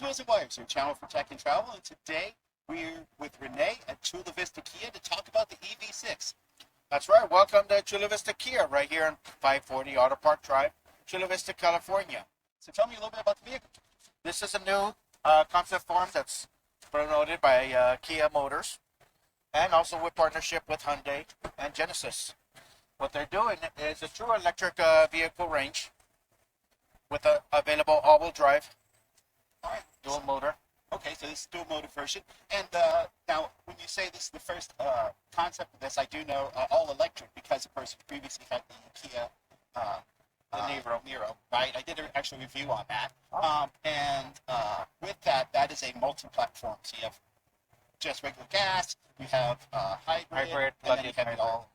Wheels and Wires, your channel for tech and travel, and today we're with Renee at Chula Vista Kia to talk about the EV6. That's right. Welcome to Chula Vista Kia, right here on 540 Auto Park Drive, Chula Vista, California. So tell me a little bit about the vehicle. This is a new concept form that's promoted by Kia Motors, and also with partnership with Hyundai and Genesis. What they're doing is a true electric vehicle range with a available all-wheel drive, All right, dual motor. Okay, so this is dual motor version. And now, when you say this is the first concept of this, I do know all electric because, of course, you previously had the Kia Niro, right? I did an actual review on that. And with that, that is a multi-platform. So you have just regular gas, you have hybrid, and then you have the all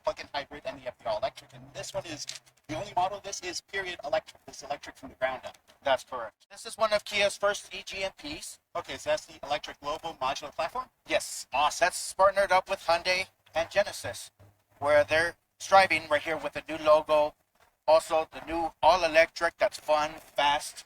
plug-in hybrid, and you have the all-electric. And this one is the only model. This is period electric. This is electric from the ground up. That's correct. This is one of Kia's first EGMPs. Okay, so that's the electric global modular platform. Yes, awesome. That's partnered up with Hyundai and Genesis, where they're striving right here with a new logo. Also, the new all-electric that's fun, fast,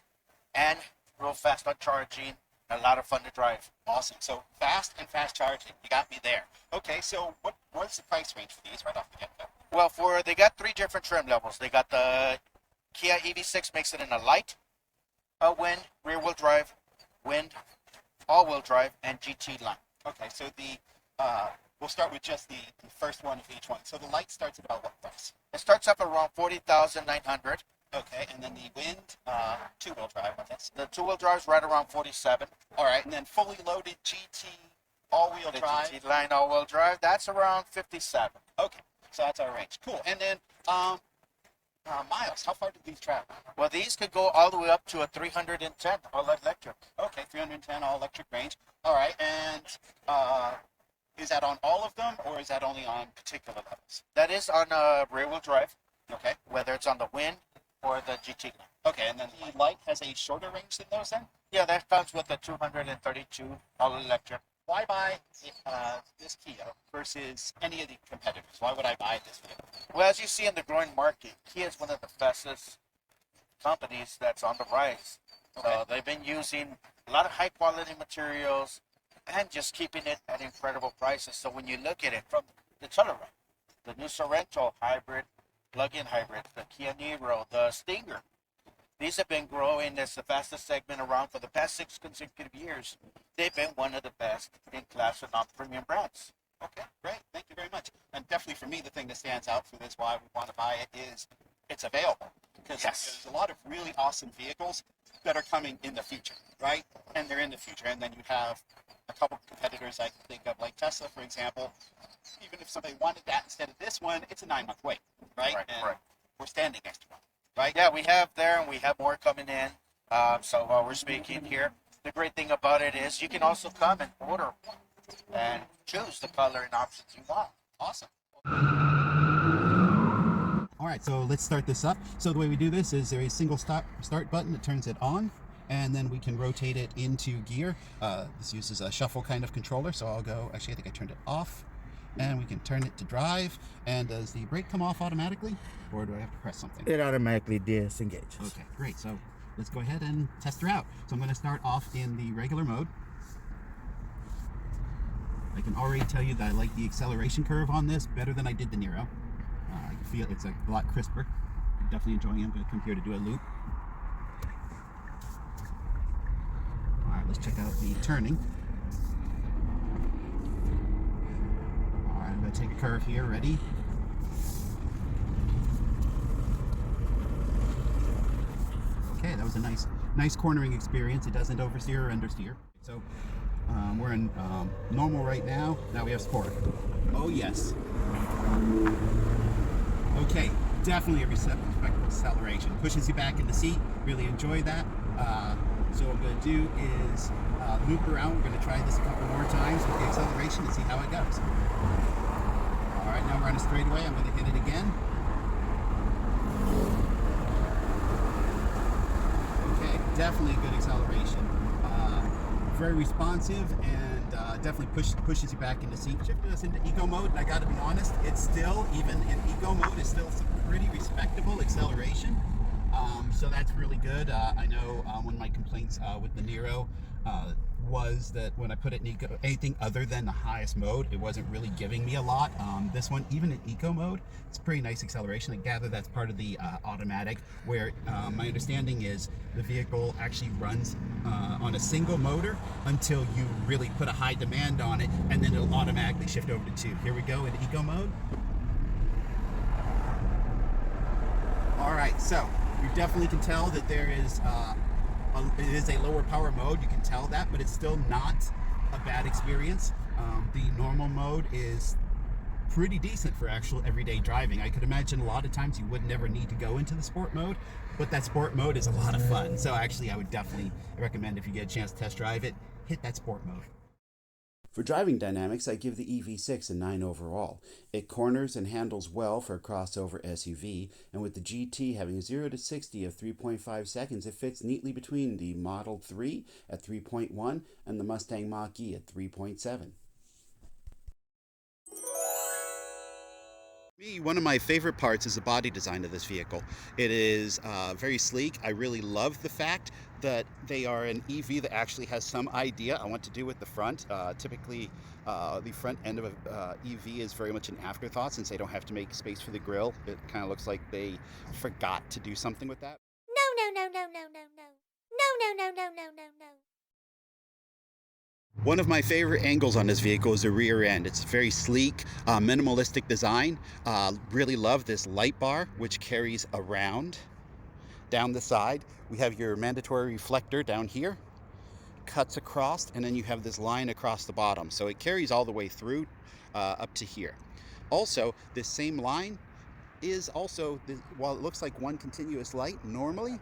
and real fast on charging. A lot of fun to drive. Awesome. So fast and fast charging. You got me there. Okay, so what's the price range for these right off the get-go? Well, they got three different trim levels. They got the Kia EV6 makes it in a light, wind, rear-wheel drive, wind, all-wheel drive, and GT line. Okay, so we'll start with just the first one of each one. So the light starts at about what price? It starts up around 40,900. Okay, and then the wind, two-wheel drive, I guess. The two-wheel drive is right around 47. All right, and then fully loaded GT all-wheel drive. GT line all-wheel drive, that's around 57. Okay, so that's our range. Cool. And then miles, how far do these travel? Well, these could go all the way up to a 310 all-electric. Okay, 310 all-electric range. All right, and is that on all of them, or is that only on particular levels? That is on rear-wheel drive. Okay. Whether it's on the wind or the GT line. Okay, and then the light has a shorter range than those then? Yeah, that comes with the 232 all-electric. Why buy this Kia versus any of the competitors? Why would I buy this vehicle? Well, as you see in the growing market, Kia is one of the fastest companies that's on the rise. Okay. So they've been using a lot of high-quality materials and just keeping it at incredible prices. So when you look at it from the Telluride, the new Sorento hybrid, plug-in hybrid, the Kia Niro, the Stinger. These have been growing as the fastest segment around for the past 6 consecutive years. They've been one of the best in class of non-premium brands. Okay, great. Thank you very much. And definitely for me, the thing that stands out for this, why we want to buy it, is it's available. Because Yes. there's a lot of really awesome vehicles that are coming in the future, right? And they're in the future. And then you have a couple of competitors I can think of, like Tesla, for example. Even if somebody wanted that instead of this one, it's a 9-month wait, right? And Right. we're standing next to one, right? Yeah, we have there, and we have more coming in. So while we're speaking here, the great thing about it is you can also come and order one and choose the color and options you want. Awesome. All right, so let's start this up. So the way we do this is there a single start button that turns it on, and then we can rotate it into gear. This uses a shuffle kind of controller, so I'll go, actually I think I turned it off, and we can turn it to drive. And does the brake come off automatically, or do I have to press something? It automatically disengages. Okay, great. So let's go ahead and test her out. So I'm going to start off in the regular mode. I can already tell you that I like the acceleration curve on this better than I did the Niro. I can feel it's a lot crisper. I'm definitely enjoying it. I'm going to come here to do a loop. All right, let's check out the turning. All right, I'm going to take a curve here. Ready? Okay, that was a nice cornering experience. It doesn't oversteer or understeer. So we're in normal right now. Now we have sport. Oh yes. Okay, definitely a respectable acceleration. Pushes you back in the seat. Really enjoy that. So what I'm going to do is loop around. We're going to try this a couple more times with the acceleration and see how it goes. All right, now we're on a straightaway. I'm going to hit it again. Definitely a good acceleration. Very responsive, and definitely pushes you back into seat. Shifted us into eco mode, and I got to be honest, it's still, even in eco mode, it's still some pretty respectable acceleration. So that's really good. I know one of my complaints with the Nero was that when I put it in eco, anything other than the highest mode, it wasn't really giving me a lot. This one, even in eco mode, it's pretty nice acceleration. I gather that's part of the automatic, where my understanding is the vehicle actually runs on a single motor until you really put a high demand on it, and then it'll automatically shift over to two. Here we go in eco mode. All right, so you definitely can tell that there is it is a lower power mode. You can tell that, but it's still not a bad experience. The normal mode is pretty decent for actual everyday driving. I could imagine a lot of times you would never need to go into the sport mode, but that sport mode is a lot of fun. So actually, I would definitely recommend, if you get a chance to test drive it, hit that sport mode. For driving dynamics, I give the EV6 a 9 overall. It corners and handles well for a crossover SUV, and with the GT having a 0 to 60 of 3.5 seconds, it fits neatly between the Model 3 at 3.1 and the Mustang Mach-E at 3.7. One of my favorite parts is the body design of this vehicle. It is very sleek. I really love the fact that they are an EV that actually has some idea on what to do with the front. Typically, the front end of an EV is very much an afterthought since they don't have to make space for the grille. It kind of looks like they forgot to do something with that. No. One of my favorite angles on this vehicle is the rear end. It's very sleek, minimalistic design. Really love this light bar, which carries around. Down the side, we have your mandatory reflector down here, cuts across, and then you have this line across the bottom. So it carries all the way through up to here. Also, this same line is also, while it looks like one continuous light normally,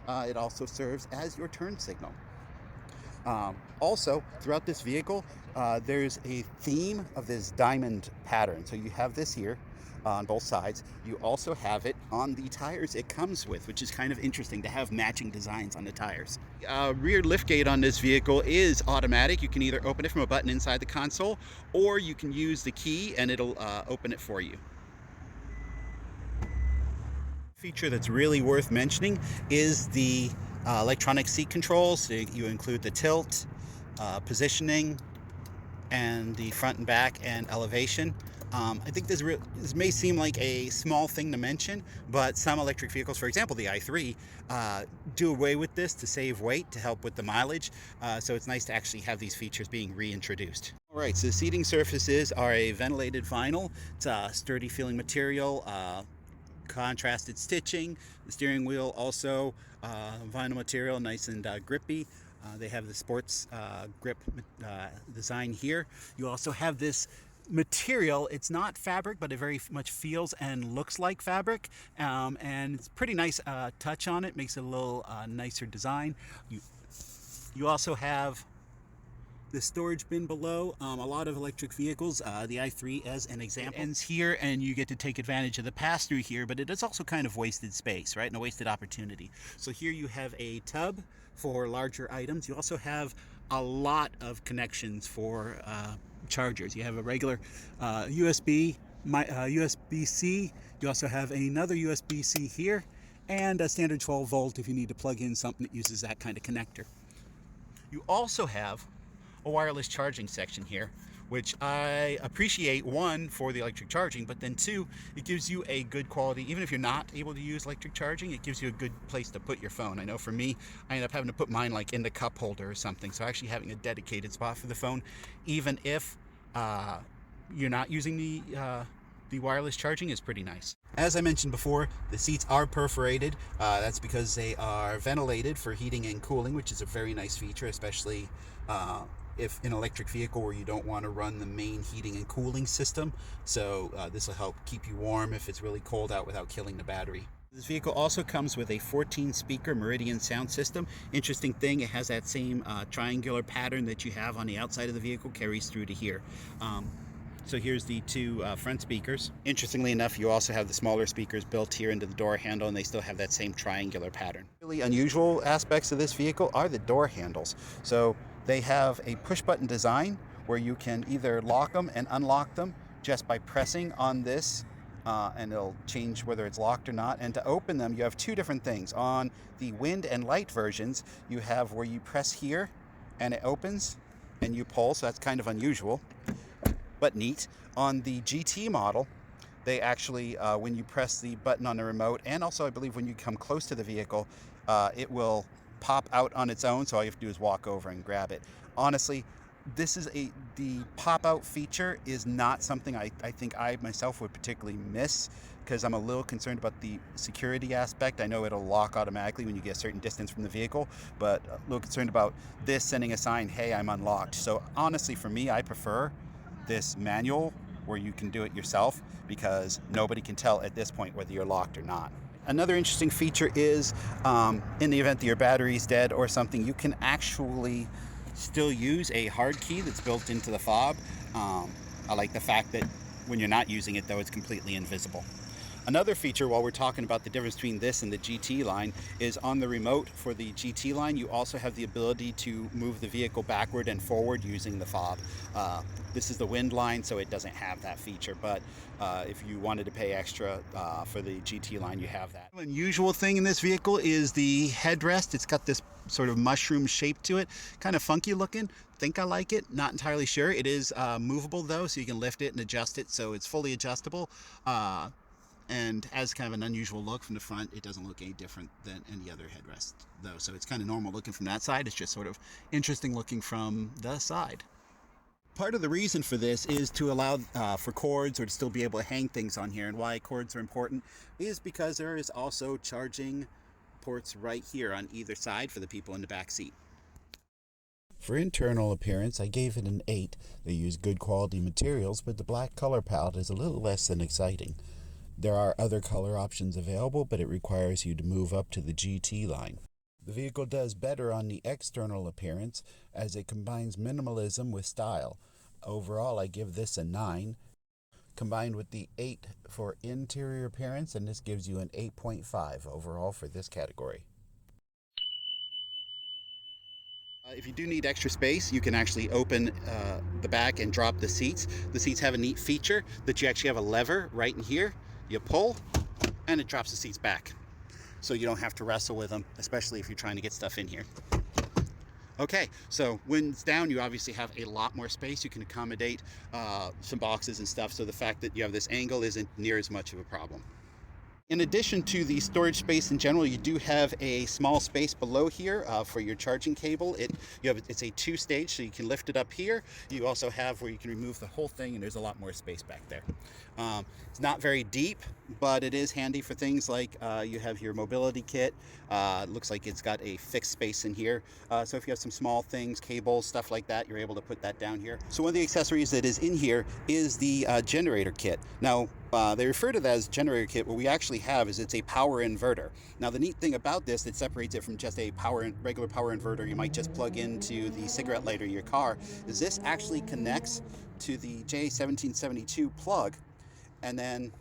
it also serves as your turn signal. Also, throughout this vehicle, there's a theme of this diamond pattern. So you have this here on both sides. You also have it on the tires it comes with, which is kind of interesting to have matching designs on the tires. Rear liftgate on this vehicle is automatic. You can either open it from a button inside the console, or you can use the key and it'll open it for you. Feature that's really worth mentioning is the electronic seat controls. You include the tilt, positioning, and the front and back and elevation. I think this may seem like a small thing to mention, but some electric vehicles, for example the i3, do away with this to save weight, to help with the mileage. So it's nice to actually have these features being reintroduced. All right, so the seating surfaces are a ventilated vinyl. It's a sturdy feeling material. Contrasted stitching. The steering wheel also vinyl material, nice and grippy. They have the sports grip design here. You also have this material. It's not fabric, but it very much feels and looks like fabric, and it's pretty nice touch on it. Makes it a little nicer design. You also have the storage bin below. A lot of electric vehicles, the i3 as an example, ends here and you get to take advantage of the pass-through here, but it is also kind of wasted space, right, and a wasted opportunity. So here you have a tub for larger items. You also have a lot of connections for chargers. You have a regular USB, USB-C. You also have another USB-C here, and a standard 12 volt if you need to plug in something that uses that kind of connector. You also have a wireless charging section here, which I appreciate, one, for the electric charging, but then two, it gives you a good quality. Even if you're not able to use electric charging, it gives you a good place to put your phone. I know for me, I end up having to put mine like in the cup holder or something, so actually having a dedicated spot for the phone, even if you're not using the wireless charging, is pretty nice. As I mentioned before, the seats are perforated. That's because they are ventilated for heating and cooling, which is a very nice feature, especially if in an electric vehicle where you don't want to run the main heating and cooling system. So this will help keep you warm if it's really cold out without killing the battery. This vehicle also comes with a 14-speaker Meridian sound system. Interesting thing, it has that same triangular pattern that you have on the outside of the vehicle, carries through to here. So here's the two front speakers. Interestingly enough, you also have the smaller speakers built here into the door handle, and they still have that same triangular pattern. Really unusual aspects of this vehicle are the door handles. So they have a push-button design where you can either lock them and unlock them just by pressing on this and it'll change whether it's locked or not. And to open them, you have two different things. On the wind and light versions, you have where you press here and it opens and you pull, so that's kind of unusual, but neat. On the GT model, they actually, when you press the button on the remote, and also I believe when you come close to the vehicle, it will pop out on its own, so all you have to do is walk over and grab it. Honestly, the pop-out feature is not something I think I myself would particularly miss, because I'm a little concerned about the security aspect. I know it'll lock automatically when you get a certain distance from the vehicle, but a little concerned about this sending a sign, hey, I'm unlocked. So honestly, for me, I prefer this manual where you can do it yourself, because nobody can tell at this point whether you're locked or not. Another interesting feature is in the event that your battery's dead or something, you can actually still use a hard key that's built into the fob. I like the fact that when you're not using it, though, it's completely invisible. Another feature, while we're talking about the difference between this and the GT line, is on the remote for the GT line, you also have the ability to move the vehicle backward and forward using the fob. This is the wind line, so it doesn't have that feature, but if you wanted to pay extra for the GT line, you have that. An unusual thing in this vehicle is the headrest. It's got this sort of mushroom shape to it, kind of funky looking. Think I like it, not entirely sure. It is movable though, so you can lift it and adjust it, so it's fully adjustable. And as kind of an unusual look from the front, it doesn't look any different than any other headrest though, so it's kind of normal looking from that side. It's just sort of interesting looking from the side. Part of the reason for this is to allow for cords, or to still be able to hang things on here. And why cords are important is because there is also charging ports right here on either side for the people in the back seat. For internal appearance, I gave it an 8. They use good quality materials, but the black color palette is a little less than exciting. There are other color options available, but it requires you to move up to the GT line. The vehicle does better on the external appearance, as it combines minimalism with style. Overall, I give this a 9, combined with the 8 for interior appearance, and this gives you an 8.5 overall for this category. If you do need extra space, you can actually open the back and drop the seats. The seats have a neat feature that you actually have a lever right in here. You pull, and it drops the seats back. So you don't have to wrestle with them, especially if you're trying to get stuff in here. Okay, so when it's down, you obviously have a lot more space. You can accommodate some boxes and stuff, so the fact that you have this angle isn't near as much of a problem. In addition to the storage space in general, you do have a small space below here for your charging cable. It's a 2-stage, so you can lift it up here. You also have where you can remove the whole thing, and there's a lot more space back there. It's not very deep, but it is handy for things like you have your mobility kit. It looks like it's got a fixed space in here. So if you have some small things, cables, stuff like that, you're able to put that down here. So one of the accessories that is in here is the generator kit. Now, they refer to that as generator kit. What we actually have is it's a power inverter. Now, the neat thing about this that separates it from just a regular power inverter you might just plug into the cigarette lighter in your car is this actually connects to the J1772 plug, and then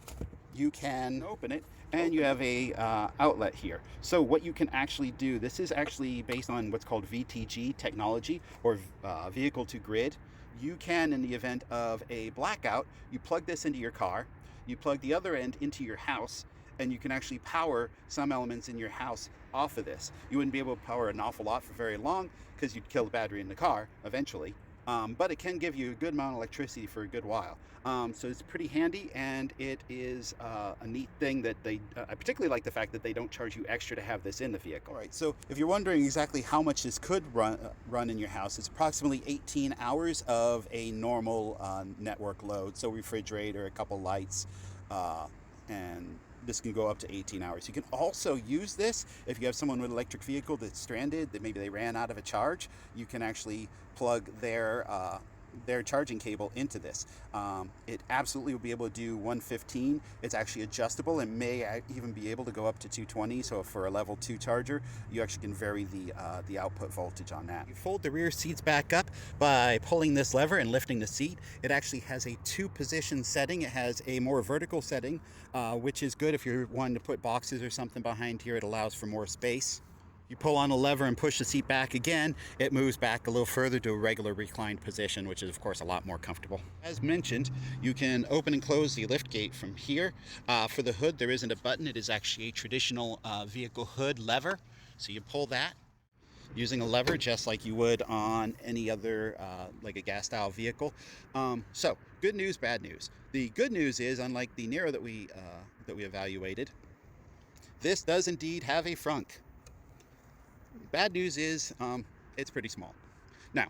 you can open it and you have a outlet here. So what you can actually do, this is actually based on what's called VTG technology, or vehicle to grid. You can, in the event of a blackout, you plug this into your car, you plug the other end into your house, and you can actually power some elements in your house off of this. You wouldn't be able to power an awful lot for very long, because you'd kill the battery in the car eventually. But it can give you a good amount of electricity for a good while. So it's pretty handy, and it is a neat thing that I particularly like the fact that they don't charge you extra to have this in the vehicle. All right, so if you're wondering exactly how much this could run in your house, it's approximately 18 hours of a normal network load, so refrigerator, a couple lights, and this can go up to 18 hours. You can also use this if you have someone with an electric vehicle that's stranded, that maybe they ran out of a charge. You can actually plug their charging cable into this. It absolutely will be able to do 115. It's actually adjustable and may even be able to go up to 220. So for a level 2 charger, you actually can vary the output voltage on that. You fold the rear seats back up by pulling this lever and lifting the seat. It actually has a 2-position setting. It has a more vertical setting, which is good if you're wanting to put boxes or something behind here. It allows for more space. You pull on a lever and push the seat back again, it moves back a little further to a regular reclined position, which is of course a lot more comfortable. As mentioned, you can open and close the lift gate from here. For the hood, there isn't a button. It is actually a traditional vehicle hood lever. So you pull that using a lever just like you would on any other like a gas style vehicle. So good news, bad news. The good news is, unlike the Nero that we evaluated, this does indeed have a frunk. Bad news is it's pretty small. Now,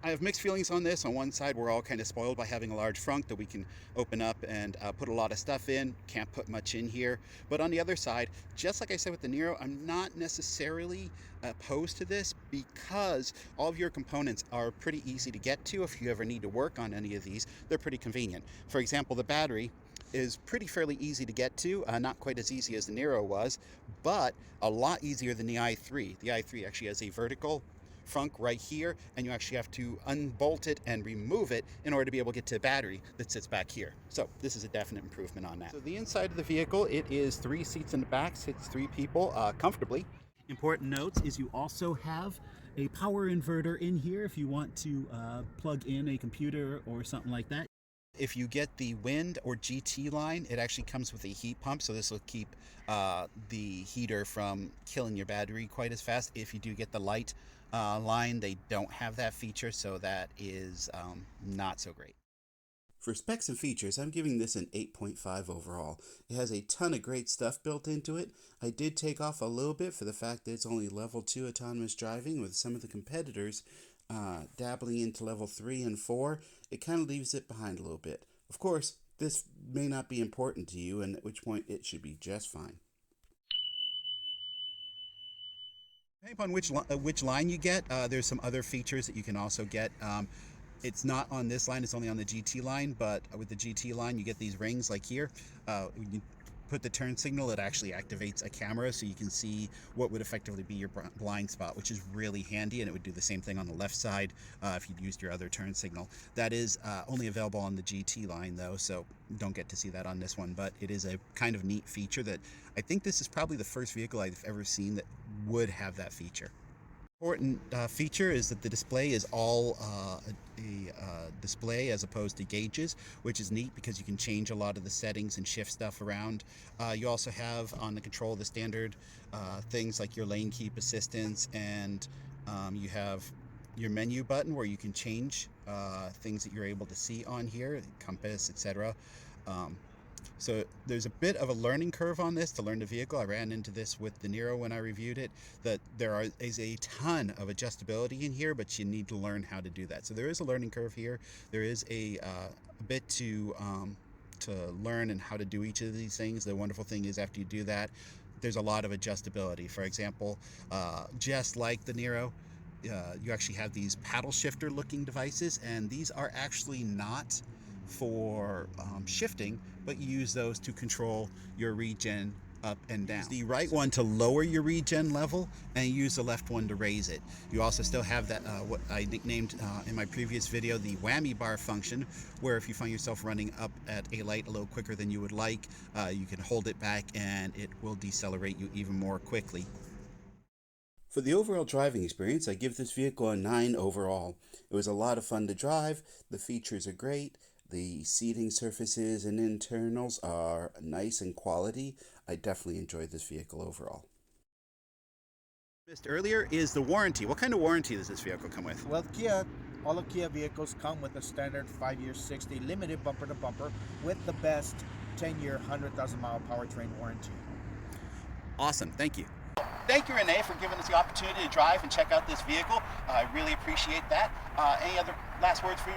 I have mixed feelings on this. On one side, we're all kind of spoiled by having a large frunk that we can open up and put a lot of stuff in. Can't put much in here. But on the other side, just like I said with the Nero, I'm not necessarily opposed to this because all of your components are pretty easy to get to. If you ever need to work on any of these, they're pretty convenient. For example, the battery is fairly easy to get to, not quite as easy as the Nero was, but a lot easier than the i3. The i3 actually has a vertical frunk right here, and you actually have to unbolt it and remove it in order to be able to get to the battery that sits back here. So this is a definite improvement on that. So the inside of the vehicle, it is 3 seats in the back, sits 3 people comfortably. Important notes is you also have a power inverter in here if you want to plug in a computer or something like that. If you get the Wind or GT line, it actually comes with a heat pump, so this will keep the heater from killing your battery quite as fast. If you do get the Light line, they don't have that feature, so that is not so great. For specs and features, I'm giving this an 8.5 overall. It has a ton of great stuff built into it. I did take off a little bit for the fact that it's only level 2 autonomous driving, with some of the competitors dabbling into level 3 and 4. It kind of leaves it behind a little bit. Of course, this may not be important to you, and at which point it should be just fine. Depending upon which line you get, there's some other features that you can also get. It's not on this line, it's only on the GT line, but with the GT line you get these rings like here. When you put the turn signal, it actually activates a camera so you can see what would effectively be your blind spot, which is really handy, and it would do the same thing on the left side if you'd used your other turn signal. That is only available on the GT line though, so don't get to see that on this one, but it is a kind of neat feature that I think this is probably the first vehicle I've ever seen that would have that feature. Important feature is that the display is all a display as opposed to gauges, which is neat because you can change a lot of the settings and shift stuff around. You also have on the control the standard things like your lane keep assistance, and you have your menu button where you can change things that you're able to see on here, compass, etc. So there's a bit of a learning curve on this to learn the vehicle. I ran into this with the Nero when I reviewed it, that is a ton of adjustability in here, but you need to learn how to do that. So there is a learning curve here. There is a bit to learn and how to do each of these things. The wonderful thing is after you do that, there's a lot of adjustability. For example, just like the Nero, you actually have these paddle shifter looking devices, and these are actually not for shifting, but you use those to control your regen up and down. Use the right one to lower your regen level, and use the left one to raise it. You also still have that what I nicknamed in my previous video the whammy bar function, where if you find yourself running up at a light a little quicker than you would like, you can hold it back and it will decelerate you even more quickly. For the overall driving experience, I give this vehicle a 9 overall. It was a lot of fun to drive, the features are great, the seating surfaces and internals are nice and quality. I definitely enjoyed this vehicle overall. Missed earlier is the warranty. What kind of warranty does this vehicle come with? Well, all of Kia vehicles come with a standard 5-year 60 limited bumper to bumper with the best 10-year 100,000 mile powertrain warranty. Awesome, thank you. Thank you, Renee, for giving us the opportunity to drive and check out this vehicle. I really appreciate that. Any other last words for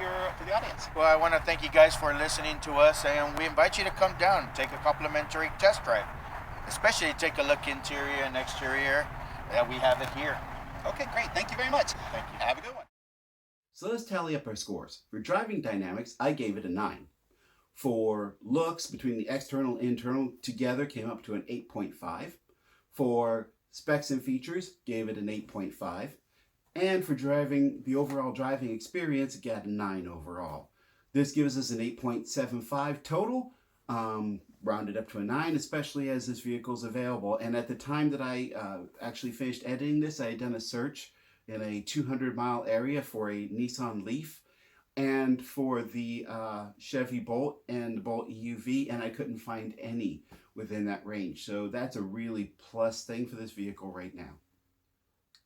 the audience? Well, I want to thank you guys for listening to us, and we invite you to come down, take a complimentary test drive, especially take a look interior and exterior. We have it here. Okay, great. Thank you very much. Thank you. Have a good one. So let's tally up our scores. For driving dynamics, I gave it a 9. For looks, between the external and internal together, came up to an 8.5. For specs and features, gave it an 8.5. And for driving, the overall driving experience, got a 9 overall. This gives us an 8.75 total. rounded up to a 9, especially as this vehicle is available. And at the time that I actually finished editing this, I had done a search in a 200-mile area for a Nissan Leaf and for the Chevy Bolt and the Bolt EUV, and I couldn't find any within that range. So that's a really plus thing for this vehicle right now.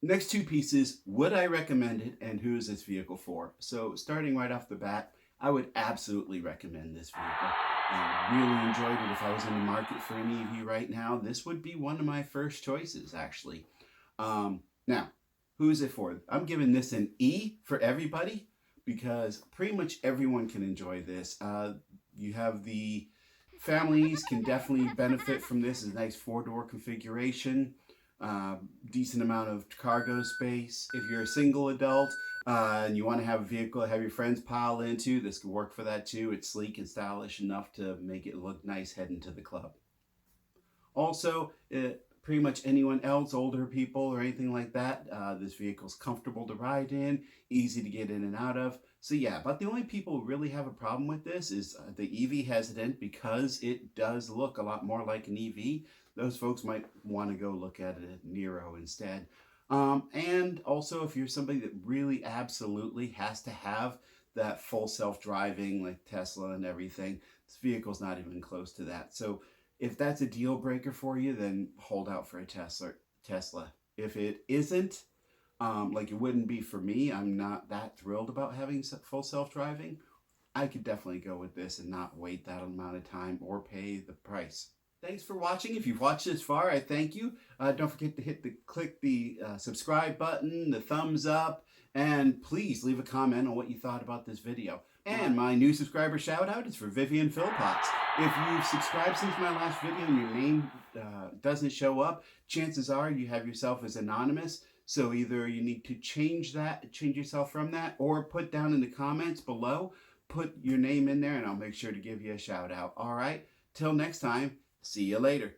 Next two pieces, would I recommend it and who is this vehicle for? So starting right off the bat, I would absolutely recommend this vehicle. I really enjoyed it. If I was in the market for an EV right now, this would be one of my first choices, actually. Now, who is it for? I'm giving this an E for everybody because pretty much everyone can enjoy this. You have the families can definitely benefit from this. It's a nice 4-door configuration. Decent amount of cargo space. If you're a single adult and you want to have a vehicle to have your friends pile into, this could work for that too. It's sleek and stylish enough to make it look nice heading to the club. Also, pretty much anyone else, older people or anything like that, this vehicle's comfortable to ride in, easy to get in and out of. So yeah, but the only people who really have a problem with this is the EV hesitant, because it does look a lot more like an EV. Those folks might want to go look at it at Nero instead. And also, if you're somebody that really absolutely has to have that full self-driving like Tesla and everything, this vehicle's not even close to that. So if that's a deal breaker for you, then hold out for a Tesla. If it isn't, like it wouldn't be for me, I'm not that thrilled about having full self-driving, I could definitely go with this and not wait that amount of time or pay the price. Thanks for watching. If you've watched this far, I thank you. Don't forget to click the subscribe button, the thumbs up, and please leave a comment on what you thought about this video. And my new subscriber shout out is for Vivian Philpotts. If you've subscribed since my last video and your name doesn't show up, chances are you have yourself as anonymous. So either you need to change yourself from that, or put down in the comments below, put your name in there and I'll make sure to give you a shout out. All right, till next time, see you later.